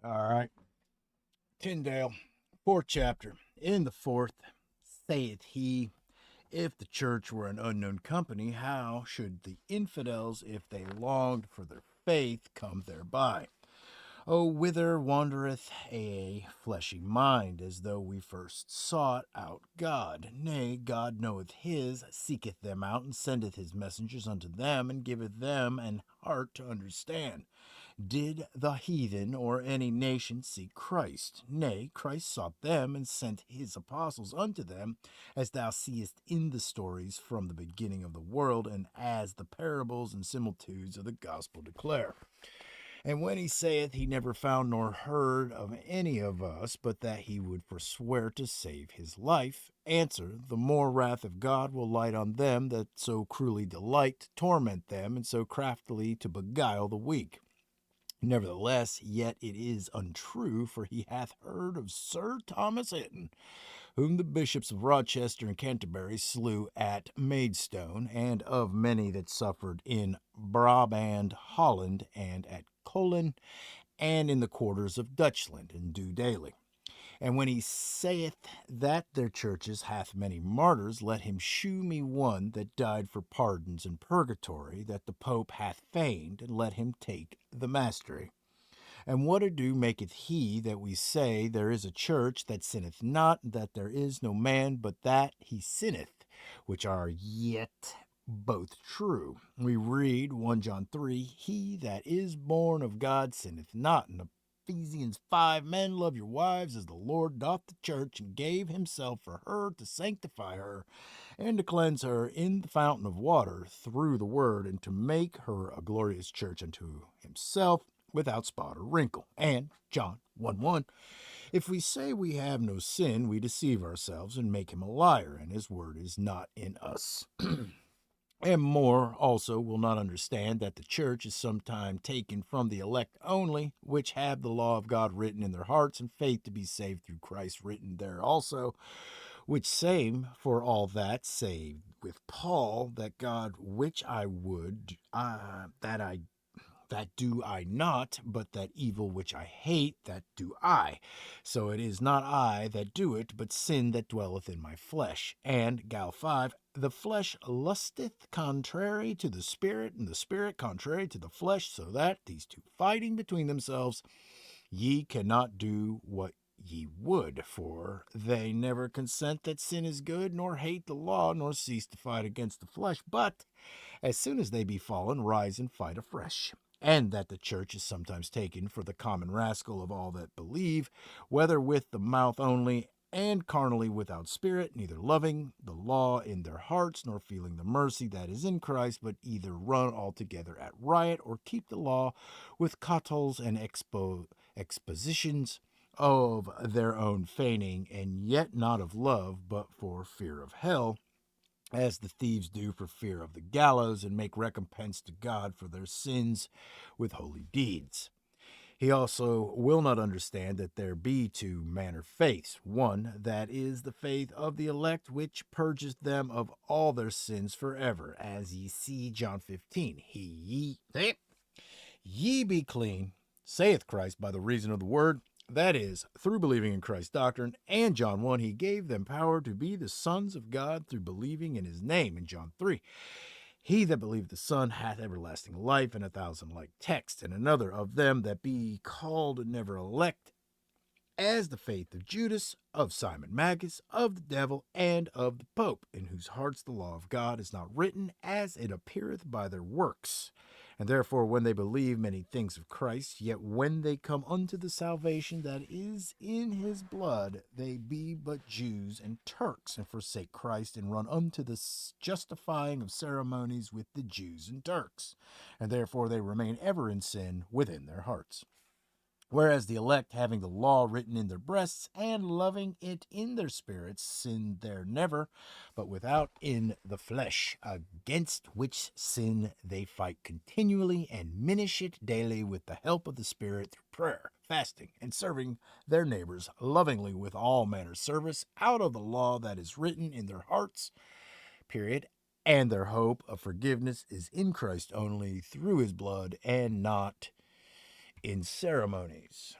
All right. Tyndale, fourth chapter. In the fourth, saith he, if the church were an unknown company, how should the infidels, if they longed for their faith, come thereby? O whither wandereth a fleshy mind, as though we first sought out God? Nay, God knoweth his, seeketh them out, and sendeth his messengers unto them, and giveth them an heart to understand. Did the heathen or any nation seek Christ? Nay, Christ sought them and sent his apostles unto them, as thou seest in the stories from the beginning of the world, and as the parables and similitudes of the gospel declare. And when he saith he never found nor heard of any of us, but that he would forswear to save his life, answer, the more wrath of God will light on them that so cruelly delight to torment them, and so craftily to beguile the weak. Nevertheless, yet it is untrue, for he hath heard of Sir Thomas Hinton, whom the bishops of Rochester and Canterbury slew at Maidstone, and of many that suffered in Brabant, Holland, and at Colin, and in the quarters of Dutchland, and do daily. And when he saith that their churches hath many martyrs, let him shew me one that died for pardons in purgatory, that the Pope hath feigned, and let him take the mastery. And what ado maketh he that we say there is a church that sinneth not, that there is no man but that he sinneth, which are yet both true. We read 1 John 3, he that is born of God sinneth not. And Ephesians 5, men love your wives as the Lord doth the church, and gave himself for her to sanctify her, and to cleanse her in the fountain of water through the word, and to make her a glorious church unto himself, without spot or wrinkle. And John 1 1, if we say we have no sin, we deceive ourselves and make him a liar, and his word is not in us. And more also will not understand that the church is sometime taken from the elect only, which have the law of God written in their hearts, and faith to be saved through Christ written there also, which same for all that say with Paul, that God which I would that do I not, but that evil which I hate, that do I. So it is not I that do it, but sin that dwelleth in my flesh. And Gal 5, the flesh lusteth contrary to the spirit, and the spirit contrary to the flesh, so that these two fighting between themselves, ye cannot do what ye would, for they never consent that sin is good, nor hate the law, nor cease to fight against the flesh, but as soon as they be fallen, rise and fight afresh. And that the church is sometimes taken for the common rascal of all that believe, whether with the mouth only, and carnally without spirit, neither loving the law in their hearts, nor feeling the mercy that is in Christ, but either run altogether at riot, or keep the law with cautels and expositions of their own feigning, and yet not of love, but for fear of hell, as the thieves do for fear of the gallows, and make recompense to God for their sins with holy deeds. He also will not understand that there be two manner faiths. One, that is the faith of the elect, which purgeth them of all their sins forever, as ye see John 15. Ye be clean, saith Christ, by the reason of the word, that is, through believing in Christ's doctrine. And John 1, he gave them power to be the sons of God through believing in his name. In John 3, he that believeth the Son hath everlasting life, and 1,000 like texts. And another, of them that be called never elect, as the faith of Judas, of Simon Magus, of the devil, and of the Pope, in whose hearts the law of God is not written, as it appeareth by their works. And therefore, when they believe many things of Christ, yet when they come unto the salvation that is in his blood, they be but Jews and Turks, and forsake Christ, and run unto the justifying of ceremonies with the Jews and Turks. And therefore they remain ever in sin within their hearts. Whereas the elect, having the law written in their breasts, and loving it in their spirits, sin there never, but without in the flesh, against which sin they fight continually, and minish it daily with the help of the Spirit through prayer, fasting, and serving their neighbors lovingly with all manner service, out of the law that is written in their hearts, period. And their hope of forgiveness is in Christ only, through his blood, and not in ceremonies.